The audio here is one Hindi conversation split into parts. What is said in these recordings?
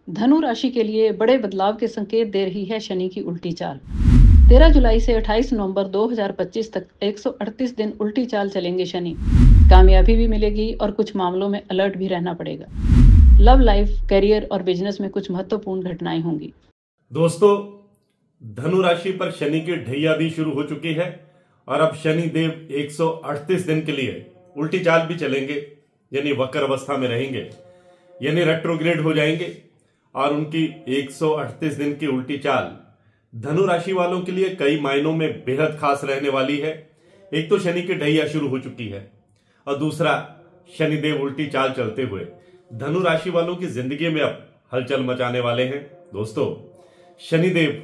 धनु राशि के लिए बड़े बदलाव के संकेत दे रही है शनि की उल्टी चाल। 13 जुलाई से 28 नवंबर 2025 तक 138 दिन उल्टी चाल चलेंगे शनि। कामयाबी भी मिलेगी और कुछ मामलों में अलर्ट भी रहना पड़ेगा। लव लाइफ, करियर और बिजनेस में कुछ महत्वपूर्ण घटनाएं होंगी। दोस्तों, धनु राशि पर शनि की ढैया भी शुरू हो चुकी है और अब शनि देव 138 दिन के लिए उल्टी चाल भी चलेंगे, यानी वक्र अवस्था में रहेंगे, यानी रेट्रोग्रेड हो जाएंगे। और उनकी 138 दिन की उल्टी चाल धनु राशि वालों के लिए कई मायनों में बेहद खास रहने वाली है। एक तो शनि की ढैया शुरू हो चुकी है और दूसरा शनिदेव उल्टी चाल चलते हुए धनु राशि वालों की जिंदगी में अब हलचल मचाने वाले हैं। दोस्तों, शनिदेव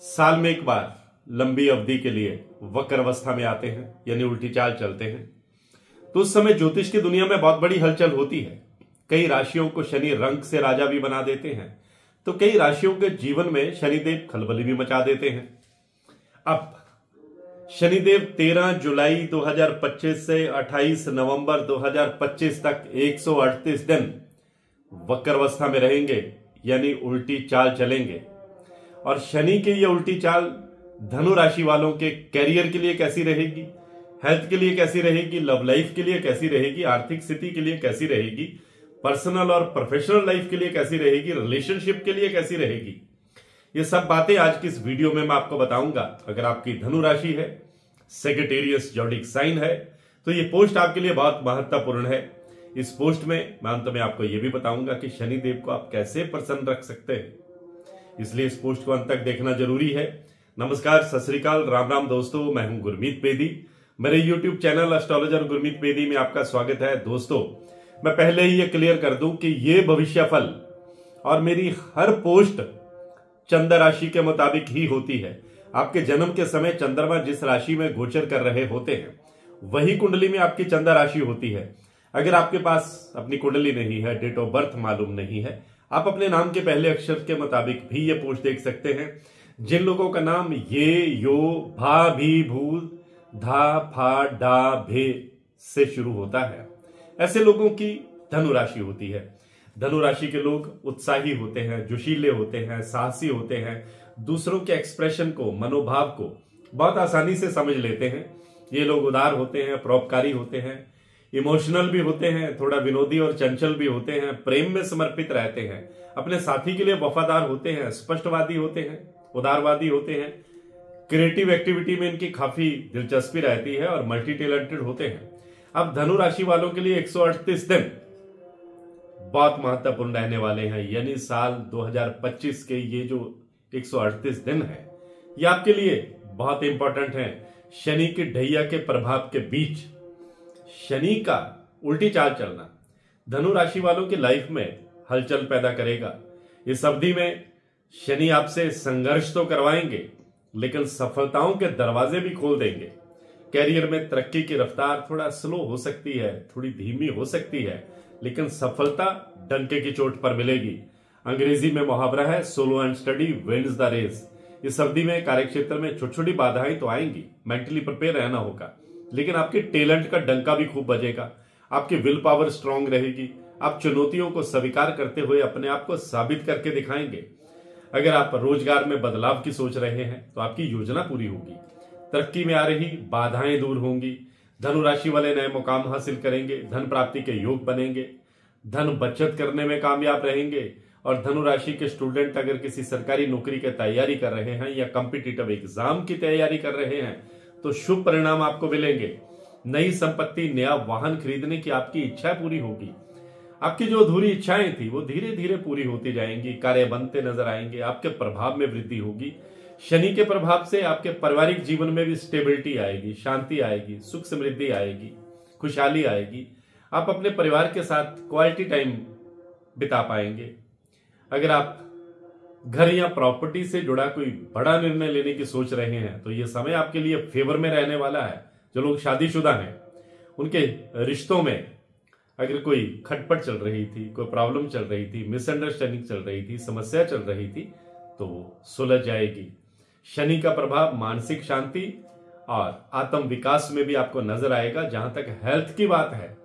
साल में एक बार लंबी अवधि के लिए वक्र अवस्था में आते हैं, यानी उल्टी चाल चलते हैं। तो उस समय ज्योतिष की दुनिया में बहुत बड़ी हलचल होती है। कई राशियों को शनि रंग से राजा भी बना देते हैं, तो कई राशियों के जीवन में शनिदेव खलबली भी मचा देते हैं। अब शनिदेव 13 जुलाई 2025 से 28 नवंबर 2025 तक 138 दिन वक्र अवस्था में रहेंगे, यानी उल्टी चाल चलेंगे। और शनि की यह उल्टी चाल धनु राशि वालों के कैरियर के लिए कैसी रहेगी, हेल्थ के लिए कैसी रहेगी, लव लाइफ के लिए कैसी रहेगी, आर्थिक स्थिति के लिए कैसी रहेगी, पर्सनल और प्रोफेशनल लाइफ के लिए कैसी रहेगी, रिलेशनशिप के लिए कैसी रहेगी, ये सब बातें आज की इस वीडियो में मैं आपको बताऊंगा। अगर आपकी धनु राशि है, सेजिटेरियस ज़ोडिएक साइन है, तो ये पोस्ट आपके लिए बहुत महत्वपूर्ण है। इस पोस्ट में मैं अंत में आपको यह भी बताऊंगा कि शनिदेव को आप कैसे प्रसन्न रख सकते हैं, इसलिए इस पोस्ट को अंत तक देखना जरूरी है। नमस्कार, सत श्री अकाल, राम राम दोस्तों, मैं हूं गुरमीत बेदी। मेरे YouTube channel astrologer Gurmeet Bedi में आपका स्वागत है। दोस्तों, मैं पहले ही ये क्लियर कर दूं कि ये भविष्यफल और मेरी हर पोस्ट चंद्र राशि के मुताबिक ही होती है। आपके जन्म के समय चंद्रमा जिस राशि में गोचर कर रहे होते हैं, वही कुंडली में आपकी चंद्र राशि होती है। अगर आपके पास अपनी कुंडली नहीं है, डेट ऑफ बर्थ मालूम नहीं है, आप अपने नाम के पहले अक्षर के मुताबिक भी ये पोस्ट देख सकते हैं। जिन लोगों का नाम ये, यो, भा, भी, भू, धा, फा, डा, भे से शुरू होता है, ऐसे लोगों की धनु राशि होती है। धनु राशि के लोग उत्साही होते हैं, जोशीले होते हैं, साहसी होते हैं, दूसरों के एक्सप्रेशन को, मनोभाव को बहुत आसानी से समझ लेते हैं। ये लोग उदार होते हैं, परोपकारी होते हैं, इमोशनल भी होते हैं, थोड़ा विनोदी और चंचल भी होते हैं, प्रेम में समर्पित रहते हैं, अपने साथी के लिए वफादार होते हैं, स्पष्टवादी होते हैं, उदारवादी होते हैं, क्रिएटिव एक्टिविटी में इनकी काफी दिलचस्पी रहती है और मल्टी टैलेंटेड होते हैं। अब धनु राशि वालों के लिए 138 दिन बहुत महत्वपूर्ण रहने वाले हैं, यानी साल 2025 के ये जो 138 दिन है, ये आपके लिए बहुत इंपॉर्टेंट है। शनि की ढैया के प्रभाव के बीच शनि का उल्टी चाल चलना धनु राशि वालों की लाइफ में हलचल पैदा करेगा। इस अवधि में शनि आपसे संघर्ष तो करवाएंगे, लेकिन सफलताओं के दरवाजे भी खोल देंगे। कैरियर में तरक्की की रफ्तार थोड़ा स्लो हो सकती है, थोड़ी धीमी हो सकती है, लेकिन सफलता डंके की चोट पर मिलेगी। अंग्रेजी में मुहावरा है, slow and steady wins the race. इस अवधि में कार्यक्षेत्र में छोटी छोटी बाधाएं तो आएंगी, मेंटली प्रिपेयर रहना होगा, लेकिन आपके टैलेंट का डंका भी खूब बजेगा। आपकी विल पावर स्ट्रांग रहेगी। आप चुनौतियों को स्वीकार करते हुए अपने आप को साबित करके दिखाएंगे। अगर आप रोजगार में बदलाव की सोच रहे हैं तो आपकी योजना पूरी होगी। तरक्की में आ रही बाधाएं दूर होंगी। धनु राशि वाले नए मुकाम हासिल करेंगे, धन प्राप्ति के योग बनेंगे, धन बचत करने में कामयाब रहेंगे। और धनु राशि के स्टूडेंट अगर किसी सरकारी नौकरी की तैयारी कर रहे हैं या कॉम्पिटिटिव एग्जाम की तैयारी कर रहे हैं तो शुभ परिणाम आपको मिलेंगे। नई संपत्ति, नया वाहन खरीदने की आपकी इच्छा पूरी होगी। आपकी जो अधूरी इच्छाएं थी वो धीरे धीरे पूरी होती जाएंगी, कार्य बनते नजर आएंगे, आपके प्रभाव में वृद्धि होगी। शनि के प्रभाव से आपके पारिवारिक जीवन में भी स्टेबिलिटी आएगी, शांति आएगी, सुख समृद्धि आएगी, खुशहाली आएगी। आप अपने परिवार के साथ क्वालिटी टाइम बिता पाएंगे। अगर आप घर या प्रॉपर्टी से जुड़ा कोई बड़ा निर्णय लेने की सोच रहे हैं तो यह समय आपके लिए फेवर में रहने वाला है। जो लोग शादीशुदा हैं, उनके रिश्तों में अगर कोई खटपट चल रही थी, कोई प्रॉब्लम चल रही थी, मिसअंडरस्टैंडिंग चल रही थी, समस्या चल रही थी, तो वो सुलझ जाएगी। शनि का प्रभाव मानसिक शांति और आत्म विकास में भी आपको नजर आएगा। जहां तक हेल्थ की बात है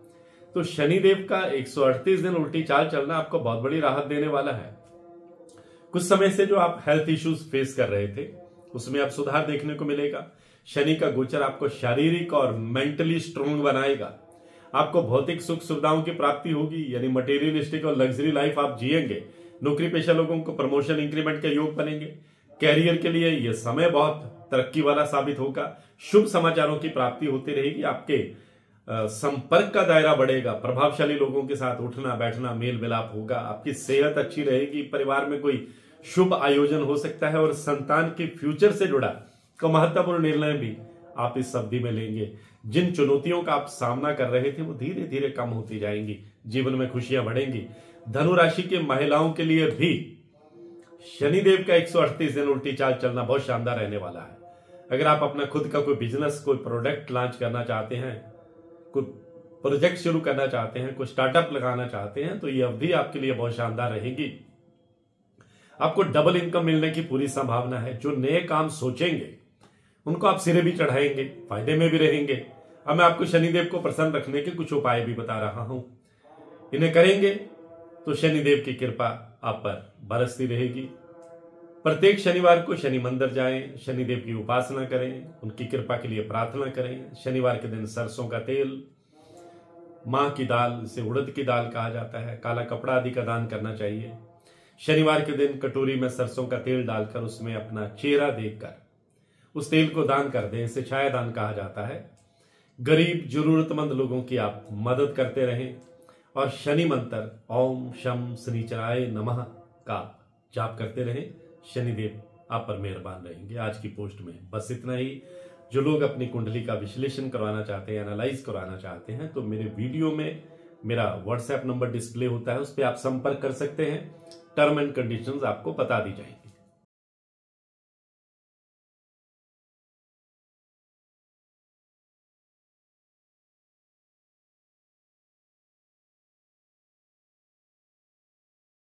तो शनिदेव का 138 दिन उल्टी चाल चलना आपको बहुत बड़ी राहत देने वाला है। कुछ समय से जो आप हेल्थ इश्यूज फेस कर रहे थे उसमें अब सुधार देखने को मिलेगा। शनि का गोचर आपको शारीरिक और मेंटली स्ट्रोंग बनाएगा। आपको भौतिक सुख सुविधाओं की प्राप्ति होगी, यानी मटेरियलिस्टिक और लग्जरी लाइफ आप जिएंगे। नौकरी पेशा लोगों को प्रमोशन इंक्रीमेंट के योग बनेंगे। कैरियर के लिए यह समय बहुत तरक्की वाला साबित होगा। शुभ समाचारों की प्राप्ति होती रहेगी। आपके संपर्क का दायरा बढ़ेगा। प्रभावशाली लोगों के साथ उठना बैठना मेल मिलाप होगा। आपकी सेहत अच्छी रहेगी। परिवार में कोई शुभ आयोजन हो सकता है और संतान के फ्यूचर से जुड़ा कोई महत्वपूर्ण निर्णय भी आप इस अवधि में लेंगे। जिन चुनौतियों का आप सामना कर रहे थे वो धीरे धीरे कम होती जाएंगी। जीवन में खुशियां बढ़ेंगी। धनु राशि के महिलाओं के लिए भी शनिदेव का 138 दिन उल्टी चाल चलना बहुत शानदार रहने वाला है। अगर आप अपना खुद का कोई बिजनेस, कोई प्रोडक्ट लॉन्च करना चाहते हैं, कोई प्रोजेक्ट शुरू करना चाहते हैं, कोई स्टार्टअप लगाना चाहते हैं, तो ये अवधि आपके लिए बहुत शानदार रहेगी। आपको डबल इनकम मिलने की पूरी संभावना है। जो नए काम सोचेंगे उनको आप सिरे भी चढ़ाएंगे, फायदे में भी रहेंगे। अब मैं आपको शनिदेव को प्रसन्न रखने के कुछ उपाय भी बता रहा हूं। इन्हें करेंगे तो शनिदेव की कृपा आप पर बरसती रहेगी। प्रत्येक शनिवार को शनि मंदिर जाएं, शनिदेव की उपासना करें, उनकी कृपा के लिए प्रार्थना करें। शनिवार के दिन सरसों का तेल, माह की दाल, इसे उड़द की दाल कहा जाता है, काला कपड़ा आदि का दान करना चाहिए। शनिवार के दिन कटोरी में सरसों का तेल डालकर उसमें अपना चेहरा देखकर उस तेल को दान कर दें। इसे छाया दान कहा जाता है। गरीब जरूरतमंद लोगों की आप मदद करते रहें और शनि मंत्र ओम शम शनिचराय नमः का जाप करते रहें। शनिदेव आप पर मेहरबान रहेंगे। आज की पोस्ट में बस इतना ही। जो लोग अपनी कुंडली का विश्लेषण करवाना चाहते हैं, एनालाइज करवाना चाहते हैं, तो मेरे वीडियो में मेरा व्हाट्सएप नंबर डिस्प्ले होता है, उस पर आप संपर्क कर सकते हैं। टर्म एंड कंडीशंस आपको बता दी जाएंगी।